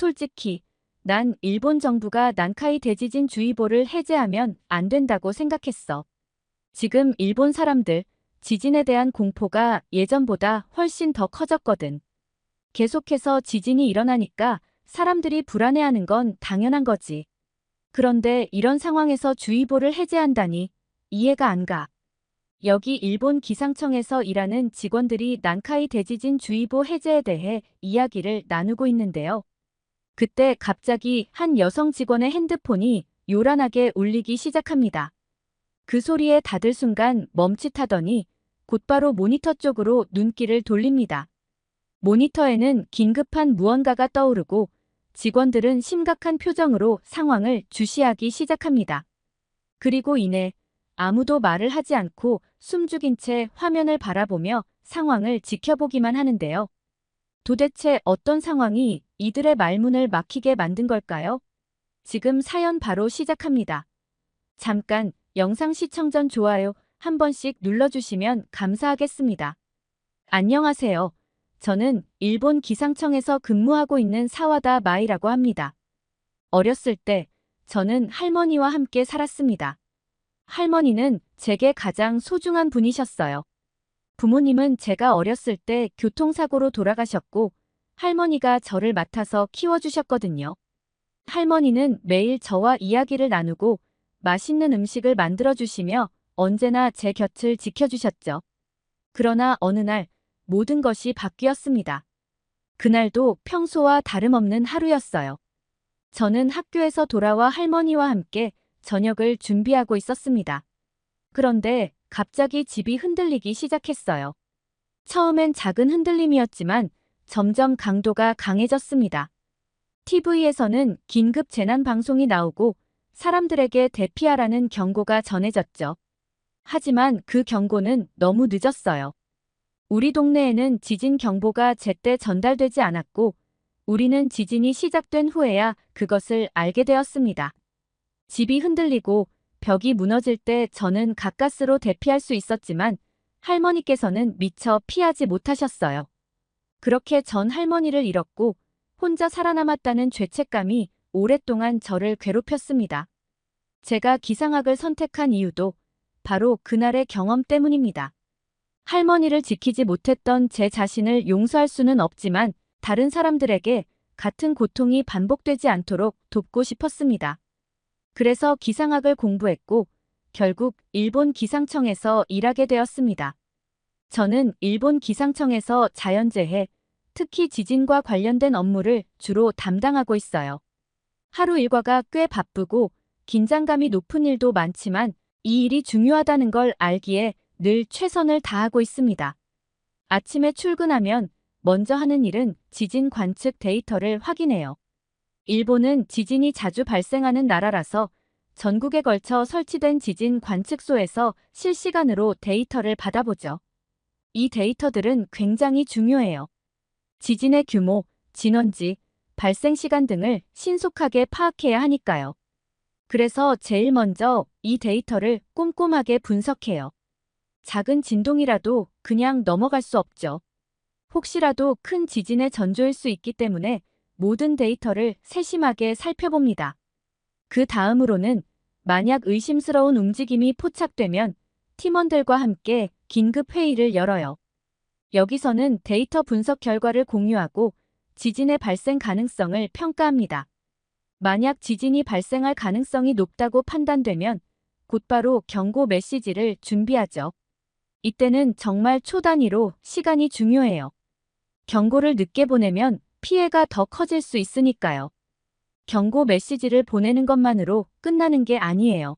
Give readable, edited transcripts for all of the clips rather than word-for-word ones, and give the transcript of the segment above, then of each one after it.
솔직히 난 일본 정부가 난카이 대지진 주의보를 해제하면 안 된다고 생각했어. 지금 일본 사람들 지진에 대한 공포가 예전보다 훨씬 더 커졌거든. 계속해서 지진이 일어나니까 사람들이 불안해하는 건 당연한 거지. 그런데 이런 상황에서 주의보를 해제한다니 이해가 안 가. 여기 일본 기상청에서 일하는 직원들이 난카이 대지진 주의보 해제에 대해 이야기를 나누고 있는데요. 그때 갑자기 한 여성 직원의 핸드폰이 요란하게 울리기 시작합니다. 그 소리에 다들 순간 멈칫하더니 곧바로 모니터 쪽으로 눈길을 돌립니다. 모니터에는 긴급한 무언가가 떠오르고 직원들은 심각한 표정으로 상황을 주시하기 시작합니다. 그리고 이내 아무도 말을 하지 않고 숨죽인 채 화면을 바라보며 상황을 지켜보기만 하는데요. 도대체 어떤 상황이 이들의 말문을 막히게 만든 걸까요? 지금 사연 바로 시작합니다. 잠깐 영상 시청 전 좋아요 한 번씩 눌러주시면 감사하겠습니다. 안녕하세요. 저는 일본 기상청에서 근무하고 있는 사와다 마이라고 합니다. 어렸을 때 저는 할머니와 함께 살았습니다. 할머니는 제게 가장 소중한 분이셨어요. 부모님은 제가 어렸을 때 교통사고로 돌아가셨고 할머니가 저를 맡아서 키워주셨거든요. 할머니는 매일 저와 이야기를 나누고 맛있는 음식을 만들어주시며 언제나 제 곁을 지켜주셨죠. 그러나 어느 날 모든 것이 바뀌었습니다. 그날도 평소와 다름없는 하루였어요. 저는 학교에서 돌아와 할머니와 함께 저녁을 준비하고 있었습니다. 그런데 갑자기 집이 흔들리기 시작했어요. 처음엔 작은 흔들림이었지만 점점 강도가 강해졌습니다. TV에서는 긴급 재난 방송이 나오고 사람들에게 대피하라는 경고가 전해졌죠. 하지만 그 경고는 너무 늦었어요. 우리 동네에는 지진 경보가 제때 전달되지 않았고 우리는 지진이 시작된 후에야 그것을 알게 되었습니다. 집이 흔들리고 벽이 무너질 때 저는 가까스로 대피할 수 있었지만 할머니께서는 미처 피하지 못하셨어요. 그렇게 전 할머니를 잃었고 혼자 살아남았다는 죄책감이 오랫동안 저를 괴롭혔습니다. 제가 기상학을 선택한 이유도 바로 그날의 경험 때문입니다. 할머니를 지키지 못했던 제 자신을 용서할 수는 없지만 다른 사람들에게 같은 고통이 반복되지 않도록 돕고 싶었습니다. 그래서 기상학을 공부했고 결국 일본 기상청에서 일하게 되었습니다. 저는 일본 기상청에서 자연재해, 특히 지진과 관련된 업무를 주로 담당하고 있어요. 하루 일과가 꽤 바쁘고 긴장감이 높은 일도 많지만 이 일이 중요하다는 걸 알기에 늘 최선을 다하고 있습니다. 아침에 출근하면 먼저 하는 일은 지진 관측 데이터를 확인해요. 일본은 지진이 자주 발생하는 나라라서 전국에 걸쳐 설치된 지진 관측소에서 실시간으로 데이터를 받아보죠. 이 데이터들은 굉장히 중요해요. 지진의 규모, 진원지, 발생 시간 등을 신속하게 파악해야 하니까요. 그래서 제일 먼저 이 데이터를 꼼꼼하게 분석해요. 작은 진동이라도 그냥 넘어갈 수 없죠. 혹시라도 큰 지진의 전조일 수 있기 때문에 모든 데이터를 세심하게 살펴봅니다. 그 다음으로는 만약 의심스러운 움직임이 포착되면 팀원들과 함께 긴급 회의를 열어요. 여기서는 데이터 분석 결과를 공유하고 지진의 발생 가능성을 평가합니다. 만약 지진이 발생할 가능성이 높다고 판단되면 곧바로 경고 메시지를 준비하죠. 이때는 정말 초단위로 시간이 중요해요. 경고를 늦게 보내면 피해가 더 커질 수 있으니까요. 경고 메시지를 보내는 것만으로 끝나는 게 아니에요.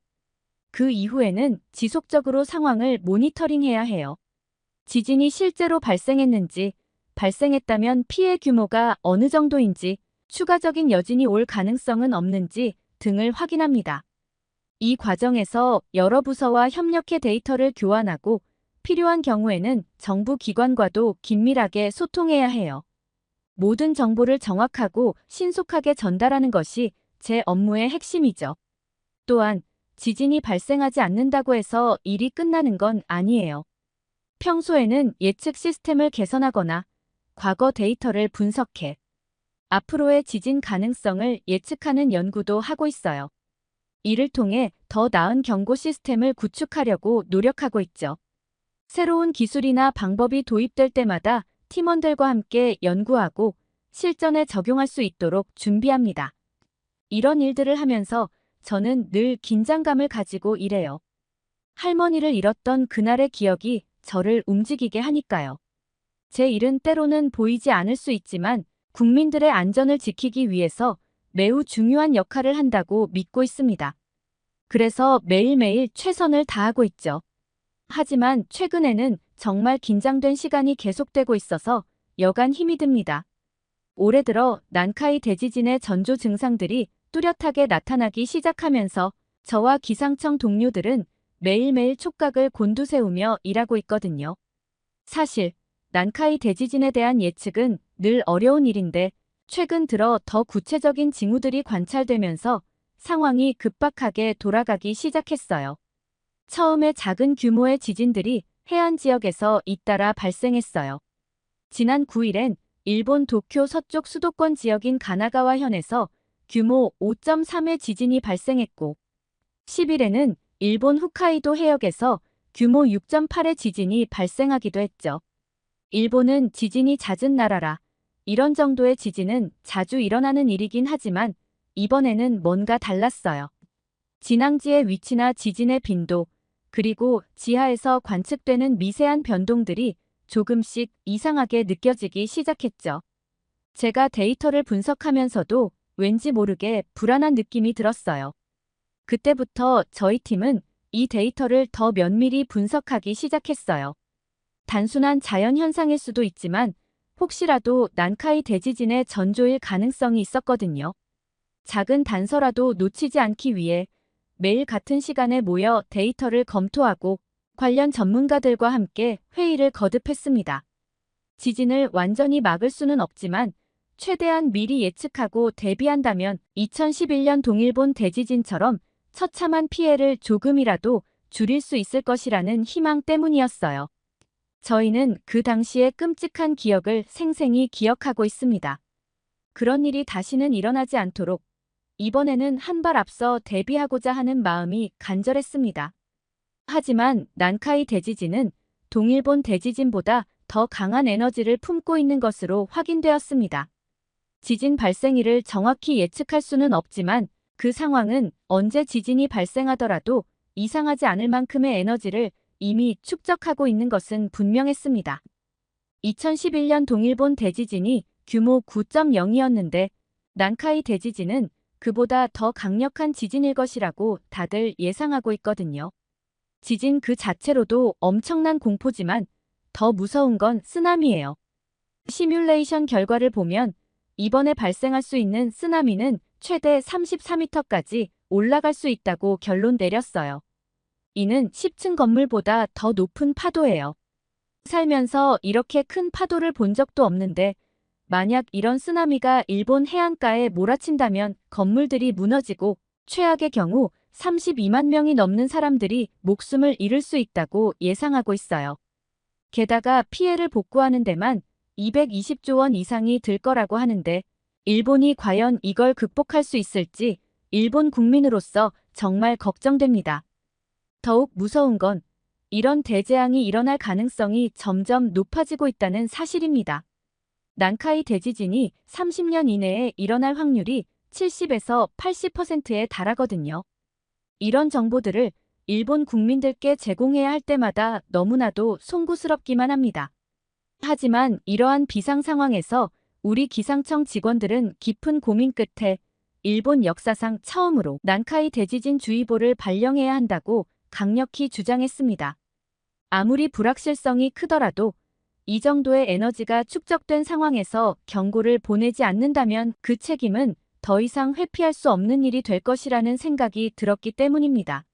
그 이후에는 지속적으로 상황을 모니터링해야 해요. 지진이 실제로 발생했는지, 발생했다면 피해 규모가 어느 정도인지, 추가적인 여진이 올 가능성은 없는지 등을 확인합니다. 이 과정에서 여러 부서와 협력해 데이터를 교환하고 필요한 경우에는 정부 기관과도 긴밀하게 소통해야 해요. 모든 정보를 정확하고 신속하게 전달하는 것이 제 업무의 핵심이죠. 또한 지진이 발생하지 않는다고 해서 일이 끝나는 건 아니에요. 평소에는 예측 시스템을 개선하거나 과거 데이터를 분석해 앞으로의 지진 가능성을 예측하는 연구도 하고 있어요. 이를 통해 더 나은 경고 시스템을 구축하려고 노력하고 있죠. 새로운 기술이나 방법이 도입될 때마다 팀원들과 함께 연구하고 실전에 적용할 수 있도록 준비합니다. 이런 일들을 하면서 저는 늘 긴장감을 가지고 일해요. 할머니를 잃었던 그날의 기억이 저를 움직이게 하니까요. 제 일은 때로는 보이지 않을 수 있지만 국민들의 안전을 지키기 위해서 매우 중요한 역할을 한다고 믿고 있습니다. 그래서 매일매일 최선을 다하고 있죠. 하지만 최근에는 정말 긴장된 시간이 계속되고 있어서 여간 힘이 듭니다. 올해 들어 난카이 대지진의 전조 증상들이 뚜렷하게 나타나기 시작하면서 저와 기상청 동료들은 매일매일 촉각을 곤두세우며 일하고 있거든요. 사실 난카이 대지진에 대한 예측은 늘 어려운 일인데 최근 들어 더 구체적인 징후들이 관찰되면서 상황이 급박하게 돌아가기 시작했어요. 처음에 작은 규모의 지진들이 해안 지역에서 잇따라 발생했어요. 지난 9일엔 일본 도쿄 서쪽 수도권 지역인 가나가와현에서 규모 5.3의 지진이 발생했고 10일에는 일본 홋카이도 해역에서 규모 6.8의 지진이 발생하기도 했죠. 일본은 지진이 잦은 나라라 이런 정도의 지진은 자주 일어나는 일이긴 하지만 이번에는 뭔가 달랐어요. 진앙지의 위치나 지진의 빈도, 그리고 지하에서 관측되는 미세한 변동들이 조금씩 이상하게 느껴지기 시작했죠. 제가 데이터를 분석하면서도 왠지 모르게 불안한 느낌이 들었어요. 그때부터 저희 팀은 이 데이터를 더 면밀히 분석하기 시작했어요. 단순한 자연현상일 수도 있지만 혹시라도 난카이 대지진의 전조일 가능성이 있었거든요. 작은 단서라도 놓치지 않기 위해 매일 같은 시간에 모여 데이터를 검토하고 관련 전문가들과 함께 회의를 거듭했습니다. 지진을 완전히 막을 수는 없지만 최대한 미리 예측하고 대비한다면 2011년 동일본 대지진처럼 처참한 피해를 조금이라도 줄일 수 있을 것이라는 희망 때문이었어요. 저희는 그 당시의 끔찍한 기억을 생생히 기억하고 있습니다. 그런 일이 다시는 일어나지 않도록 이번에는 한 발 앞서 대비하고자 하는 마음이 간절했습니다. 하지만 난카이 대지진은 동일본 대지진보다 더 강한 에너지를 품고 있는 것으로 확인되었습니다. 지진 발생일을 정확히 예측할 수는 없지만 그 상황은 언제 지진이 발생하더라도 이상하지 않을 만큼의 에너지를 이미 축적하고 있는 것은 분명했습니다. 2011년 동일본 대지진이 규모 9.0이었는데 난카이 대지진은 그보다 더 강력한 지진일 것이라고 다들 예상하고 있거든요. 지진 그 자체로도 엄청난 공포지만 더 무서운 건 쓰나미예요. 시뮬레이션 결과를 보면 이번에 발생할 수 있는 쓰나미는 최대 34m까지 올라갈 수 있다고 결론 내렸어요. 이는 10층 건물보다 더 높은 파도예요. 살면서 이렇게 큰 파도를 본 적도 없는데 만약 이런 쓰나미가 일본 해안가에 몰아친다면 건물들이 무너지고 최악의 경우 32만 명이 넘는 사람들이 목숨을 잃을 수 있다고 예상하고 있어요. 게다가 피해를 복구하는 데만 220조 원 이상이 들 거라고 하는데 일본이 과연 이걸 극복할 수 있을지 일본 국민으로서 정말 걱정됩니다. 더욱 무서운 건 이런 대재앙이 일어날 가능성이 점점 높아지고 있다는 사실입니다. 난카이 대지진이 30년 이내에 일어날 확률이 70에서 80%에 달하거든요. 이런 정보들을 일본 국민들께 제공해야 할 때마다 너무나도 송구스럽기만 합니다. 하지만 이러한 비상 상황에서 우리 기상청 직원들은 깊은 고민 끝에 일본 역사상 처음으로 난카이 대지진 주의보를 발령해야 한다고 강력히 주장했습니다. 아무리 불확실성이 크더라도 이 정도의 에너지가 축적된 상황에서 경고를 보내지 않는다면 그 책임은 더 이상 회피할 수 없는 일이 될 것이라는 생각이 들었기 때문입니다.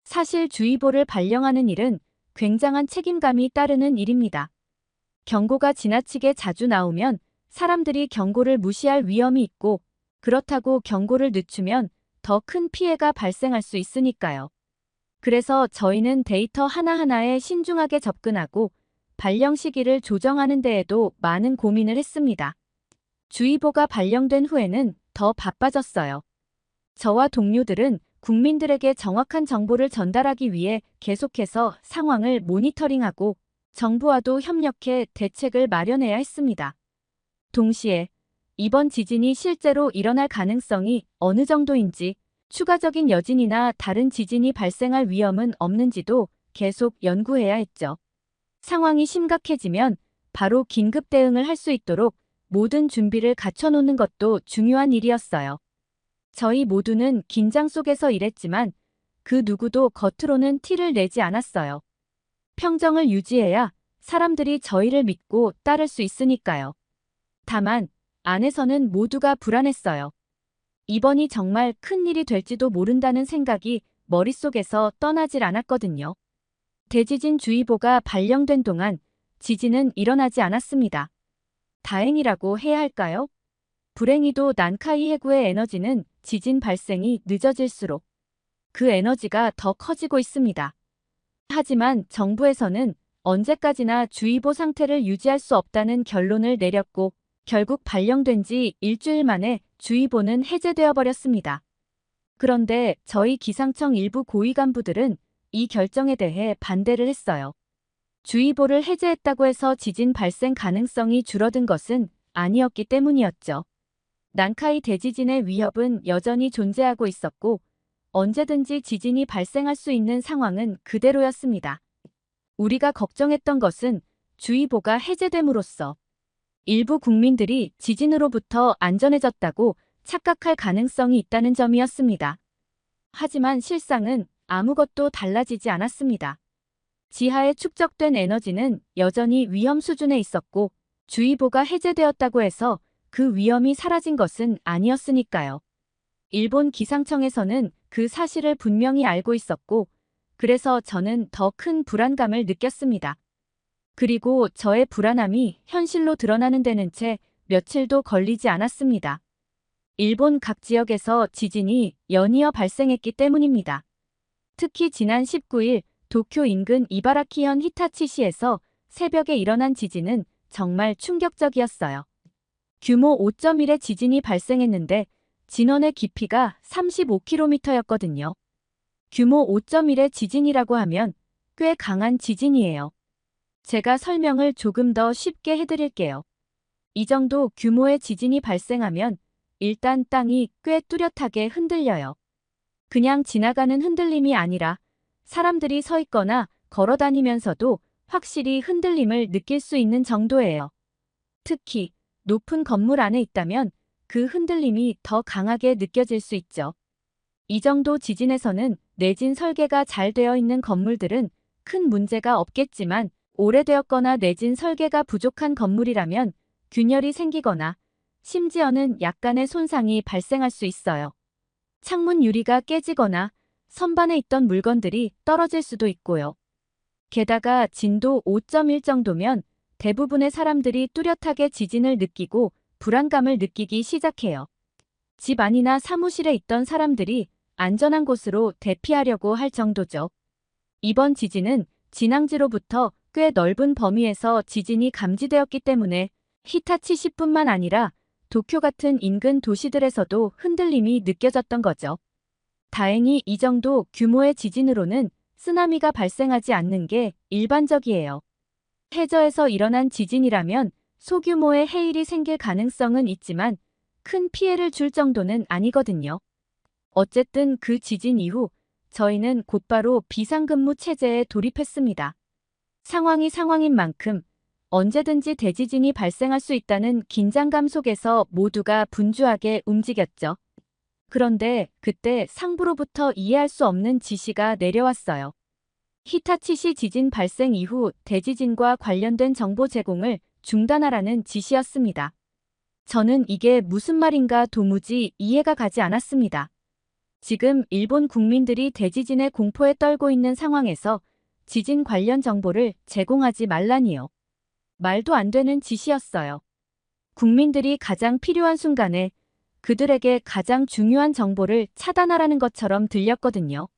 사실 주의보를 발령하는 일은 굉장한 책임감이 따르는 일입니다. 경고가 지나치게 자주 나오면 사람들이 경고를 무시할 위험이 있고 그렇다고 경고를 늦추면 더 큰 피해가 발생할 수 있으니까요. 그래서 저희는 데이터 하나하나에 신중하게 접근하고 발령 시기를 조정하는 데에도 많은 고민을 했습니다. 주의보가 발령된 후에는 더 바빠졌어요. 저와 동료들은 국민들에게 정확한 정보를 전달하기 위해 계속해서 상황을 모니터링하고 정부와도 협력해 대책을 마련해야 했습니다. 동시에 이번 지진이 실제로 일어날 가능성이 어느 정도인지, 추가적인 여진이나 다른 지진이 발생할 위험은 없는지도 계속 연구해야 했죠. 상황이 심각해지면 바로 긴급 대응을 할 수 있도록 모든 준비를 갖춰놓는 것도 중요한 일이었어요. 저희 모두는 긴장 속에서 일했지만 그 누구도 겉으로는 티를 내지 않았어요. 평정을 유지해야 사람들이 저희를 믿고 따를 수 있으니까요. 다만 안에서는 모두가 불안했어요. 이번이 정말 큰 일이 될지도 모른다는 생각이 머릿속에서 떠나질 않았거든요. 대지진 주의보가 발령된 동안 지진은 일어나지 않았습니다. 다행이라고 해야 할까요? 불행히도 난카이 해구의 에너지는 지진 발생이 늦어질수록 그 에너지가 더 커지고 있습니다. 하지만 정부에서는 언제까지나 주의보 상태를 유지할 수 없다는 결론을 내렸고 결국 발령된 지 일주일 만에 주의보는 해제되어 버렸습니다. 그런데 저희 기상청 일부 고위 간부들은 이 결정에 대해 반대를 했어요. 주의보를 해제했다고 해서 지진 발생 가능성이 줄어든 것은 아니었기 때문이었죠. 난카이 대지진의 위협은 여전히 존재하고 있었고 언제든지 지진이 발생할 수 있는 상황은 그대로였습니다. 우리가 걱정했던 것은 주의보가 해제됨으로써 일부 국민들이 지진으로부터 안전해졌다고 착각할 가능성이 있다는 점이었습니다. 하지만 실상은 아무것도 달라지지 않았습니다. 지하에 축적된 에너지는 여전히 위험 수준에 있었고 주의보가 해제되었다고 해서 그 위험이 사라진 것은 아니었으니까요. 일본 기상청에서는 그 사실을 분명히 알고 있었고 그래서 저는 더 큰 불안감을 느꼈습니다. 그리고 저의 불안함이 현실로 드러나는 데는 채 며칠도 걸리지 않았습니다. 일본 각 지역에서 지진이 연이어 발생했기 때문입니다. 특히 지난 19일 도쿄 인근 이바라키현 히타치시에서 새벽에 일어난 지진은 정말 충격적이었어요. 규모 5.1의 지진이 발생했는데 진원의 깊이가 35km였거든요. 규모 5.1의 지진이라고 하면 꽤 강한 지진이에요. 제가 설명을 조금 더 쉽게 해드릴게요. 이 정도 규모의 지진이 발생하면 일단 땅이 꽤 뚜렷하게 흔들려요. 그냥 지나가는 흔들림이 아니라 사람들이 서 있거나 걸어 다니면서도 확실히 흔들림을 느낄 수 있는 정도예요. 특히 높은 건물 안에 있다면 그 흔들림이 더 강하게 느껴질 수 있죠. 이 정도 지진에서는 내진 설계가 잘 되어 있는 건물들은 큰 문제가 없겠지만 오래되었거나 내진 설계가 부족한 건물이라면 균열이 생기거나 심지어는 약간의 손상이 발생할 수 있어요. 창문 유리가 깨지거나 선반에 있던 물건들이 떨어질 수도 있고요. 게다가 진도 5.1 정도면 대부분의 사람들이 뚜렷하게 지진을 느끼고 불안감을 느끼기 시작해요. 집 안이나 사무실에 있던 사람들이 안전한 곳으로 대피하려고 할 정도죠. 이번 지진은 진앙지로부터 꽤 넓은 범위에서 지진이 감지되었기 때문에 히타치시뿐만 아니라 도쿄 같은 인근 도시들에서도 흔들림이 느껴졌던 거죠. 다행히 이 정도 규모의 지진으로는 쓰나미가 발생하지 않는 게 일반적이에요. 해저에서 일어난 지진이라면 소규모의 해일이 생길 가능성은 있지만 큰 피해를 줄 정도는 아니거든요. 어쨌든 그 지진 이후 저희는 곧바로 비상근무 체제에 돌입했습니다. 상황이 상황인 만큼 언제든지 대지진이 발생할 수 있다는 긴장감 속에서 모두가 분주하게 움직였죠. 그런데 그때 상부로부터 이해할 수 없는 지시가 내려왔어요. 히타치시 지진 발생 이후 대지진과 관련된 정보 제공을 중단하라는 지시였습니다. 저는 이게 무슨 말인가 도무지 이해가 가지 않았습니다. 지금 일본 국민들이 대지진의 공포에 떨고 있는 상황에서 지진 관련 정보를 제공하지 말라니요. 말도 안 되는 지시였어요. 국민들이 가장 필요한 순간에 그들에게 가장 중요한 정보를 차단하라는 것처럼 들렸거든요.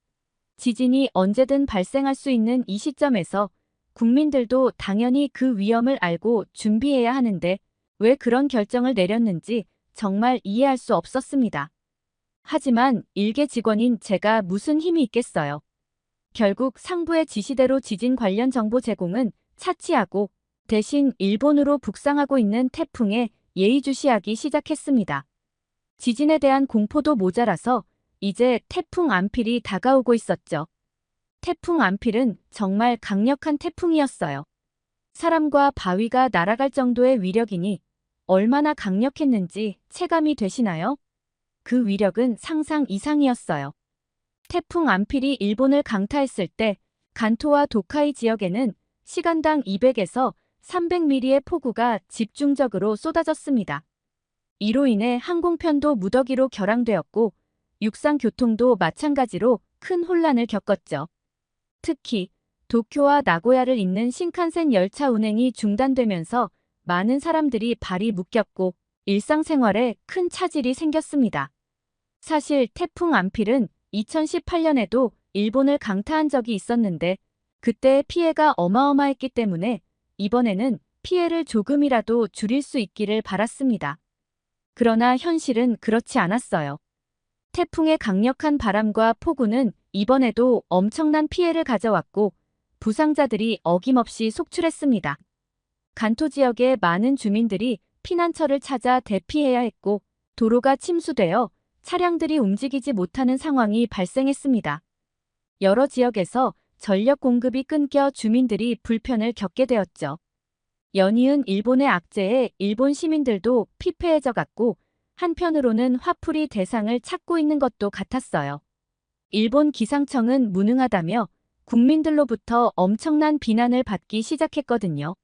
지진이 언제든 발생할 수 있는 이 시점에서 국민들도 당연히 그 위험을 알고 준비해야 하는데 왜 그런 결정을 내렸는지 정말 이해할 수 없었습니다. 하지만 일개 직원인 제가 무슨 힘이 있겠어요. 결국 상부의 지시대로 지진 관련 정보 제공은 차치하고 대신 일본으로 북상하고 있는 태풍에 예의주시하기 시작했습니다. 지진에 대한 공포도 모자라서 이제 태풍 안필이 다가오고 있었죠. 태풍 안필은 정말 강력한 태풍이었어요. 사람과 바위가 날아갈 정도의 위력이니 얼마나 강력했는지 체감이 되시나요? 그 위력은 상상 이상이었어요. 태풍 안필이 일본을 강타했을 때 간토와 도카이 지역에는 시간당 200에서 300mm의 폭우가 집중적으로 쏟아졌습니다. 이로 인해 항공편도 무더기로 결항되었고 육상 교통도 마찬가지로 큰 혼란을 겪었죠. 특히 도쿄와 나고야를 잇는 신칸센 열차 운행이 중단되면서 많은 사람들이 발이 묶였고 일상생활에 큰 차질이 생겼습니다. 사실 태풍 안필은 2018년에도 일본을 강타한 적이 있었는데 그때의 피해가 어마어마했기 때문에 이번에는 피해를 조금이라도 줄일 수 있기를 바랐습니다. 그러나 현실은 그렇지 않았어요. 태풍의 강력한 바람과 폭우는 이번에도 엄청난 피해를 가져왔고 부상자들이 어김없이 속출했습니다. 간토 지역의 많은 주민들이 피난처를 찾아 대피해야 했고 도로가 침수되어 차량들이 움직이지 못하는 상황이 발생했습니다. 여러 지역에서 전력 공급이 끊겨 주민들이 불편을 겪게 되었죠. 연이은 일본의 악재에 일본 시민들도 피폐해져 갔고 한편으로는 화풀이 대상을 찾고 있는 것도 같았어요. 일본 기상청은 무능하다며 국민들로부터 엄청난 비난을 받기 시작했거든요.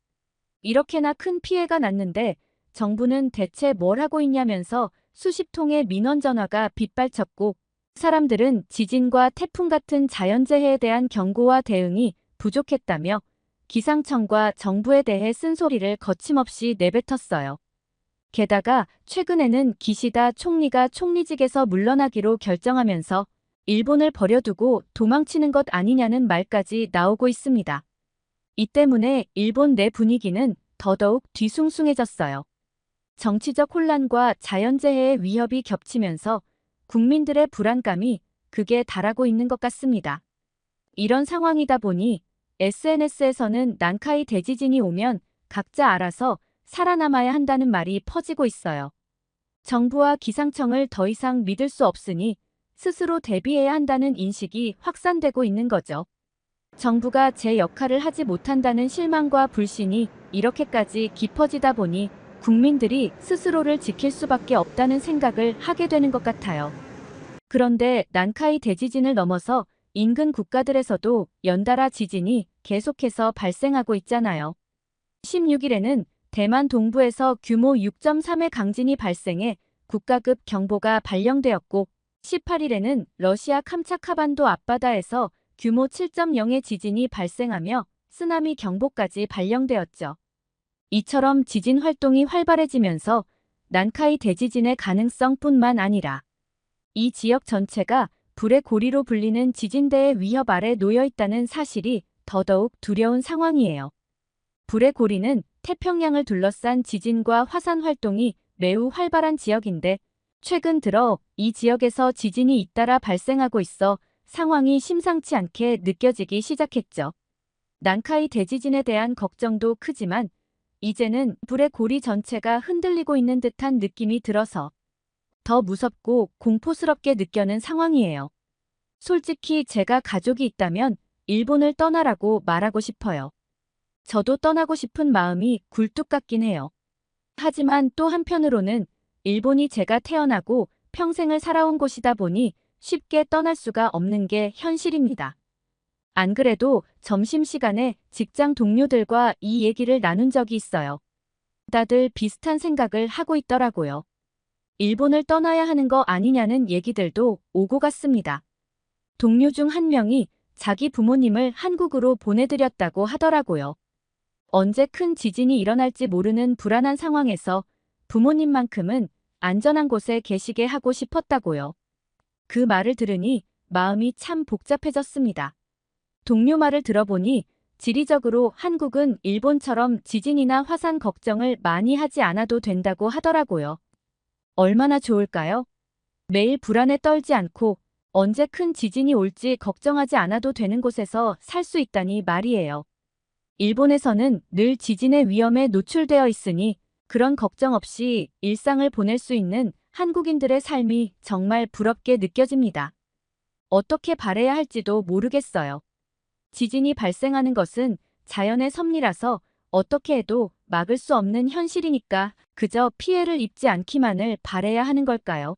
이렇게나 큰 피해가 났는데 정부는 대체 뭘 하고 있냐면서 수십 통의 민원 전화가 빗발쳤고 사람들은 지진과 태풍 같은 자연재해에 대한 경고와 대응이 부족했다며 기상청과 정부에 대해 쓴소리를 거침없이 내뱉었어요. 게다가 최근에는 기시다 총리가 총리직에서 물러나기로 결정하면서 일본을 버려두고 도망치는 것 아니냐는 말까지 나오고 있습니다. 이 때문에 일본 내 분위기는 더더욱 뒤숭숭해졌어요. 정치적 혼란과 자연재해의 위협이 겹치면서 국민들의 불안감이 극에 달하고 있는 것 같습니다. 이런 상황이다 보니 SNS에서는 난카이 대지진이 오면 각자 알아서 살아남아야 한다는 말이 퍼지고 있어요. 정부와 기상청을 더 이상 믿을 수 없으니 스스로 대비해야 한다는 인식이 확산되고 있는 거죠. 정부가 제 역할을 하지 못한다는 실망과 불신이 이렇게까지 깊어지다 보니 국민들이 스스로를 지킬 수밖에 없다는 생각을 하게 되는 것 같아요. 그런데 난카이 대지진을 넘어서 인근 국가들에서도 연달아 지진이 계속해서 발생하고 있잖아요. 16일에는 대만 동부에서 규모 6.3의 강진이 발생해 국가급 경보가 발령되었고 18일에는 러시아 캄차카반도 앞바다에서 규모 7.0의 지진이 발생하며 쓰나미 경보까지 발령되었죠. 이처럼 지진 활동이 활발해지면서 난카이 대지진의 가능성뿐만 아니라 이 지역 전체가 불의 고리로 불리는 지진대의 위협 아래 놓여 있다는 사실이 더더욱 두려운 상황이에요. 불의 고리는 태평양을 둘러싼 지진과 화산 활동이 매우 활발한 지역인데 최근 들어 이 지역에서 지진이 잇따라 발생하고 있어 상황이 심상치 않게 느껴지기 시작했죠. 난카이 대지진에 대한 걱정도 크지만 이제는 불의 고리 전체가 흔들리고 있는 듯한 느낌이 들어서 더 무섭고 공포스럽게 느껴는 상황이에요. 솔직히 제가 가족이 있다면 일본을 떠나라고 말하고 싶어요. 저도 떠나고 싶은 마음이 굴뚝 같긴 해요. 하지만 또 한편으로는 일본이 제가 태어나고 평생을 살아온 곳이다 보니 쉽게 떠날 수가 없는 게 현실입니다. 안 그래도 점심시간에 직장 동료들과 이 얘기를 나눈 적이 있어요. 다들 비슷한 생각을 하고 있더라고요. 일본을 떠나야 하는 거 아니냐는 얘기들도 오고 갔습니다. 동료 중 한 명이 자기 부모님을 한국으로 보내드렸다고 하더라고요. 언제 큰 지진이 일어날지 모르는 불안한 상황에서 부모님만큼은 안전한 곳에 계시게 하고 싶었다고요. 그 말을 들으니 마음이 참 복잡해졌습니다. 동료 말을 들어보니 지리적으로 한국은 일본처럼 지진이나 화산 걱정을 많이 하지 않아도 된다고 하더라고요. 얼마나 좋을까요? 매일 불안에 떨지 않고 언제 큰 지진이 올지 걱정하지 않아도 되는 곳에서 살 수 있다니 말이에요. 일본에서는 늘 지진의 위험에 노출되어 있으니 그런 걱정 없이 일상을 보낼 수 있는 한국인들의 삶이 정말 부럽게 느껴집니다. 어떻게 바래야 할지도 모르겠어요. 지진이 발생하는 것은 자연의 섭리라서 어떻게 해도 막을 수 없는 현실이니까 그저 피해를 입지 않기만을 바라야 하는 걸까요?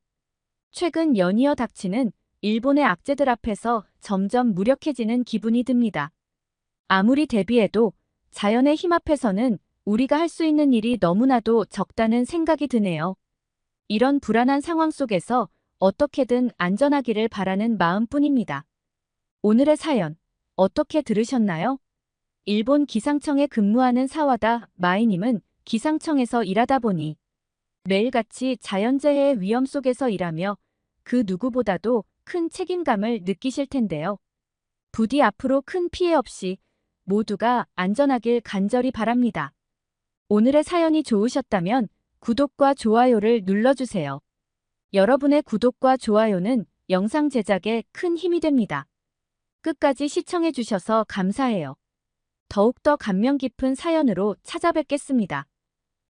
최근 연이어 닥치는 일본의 악재들 앞에서 점점 무력해지는 기분이 듭니다. 아무리 대비해도 자연의 힘 앞에서는 우리가 할 수 있는 일이 너무나도 적다는 생각이 드네요. 이런 불안한 상황 속에서 어떻게든 안전하기를 바라는 마음뿐입니다. 오늘의 사연, 어떻게 들으셨나요? 일본 기상청에 근무하는 사와다 마이님은 기상청에서 일하다 보니 매일같이 자연재해의 위험 속에서 일하며 그 누구보다도 큰 책임감을 느끼실 텐데요. 부디 앞으로 큰 피해 없이 모두가 안전하길 간절히 바랍니다. 오늘의 사연이 좋으셨다면 구독과 좋아요를 눌러주세요. 여러분의 구독과 좋아요는 영상 제작에 큰 힘이 됩니다. 끝까지 시청해주셔서 감사해요. 더욱더 감명 깊은 사연으로 찾아뵙겠습니다.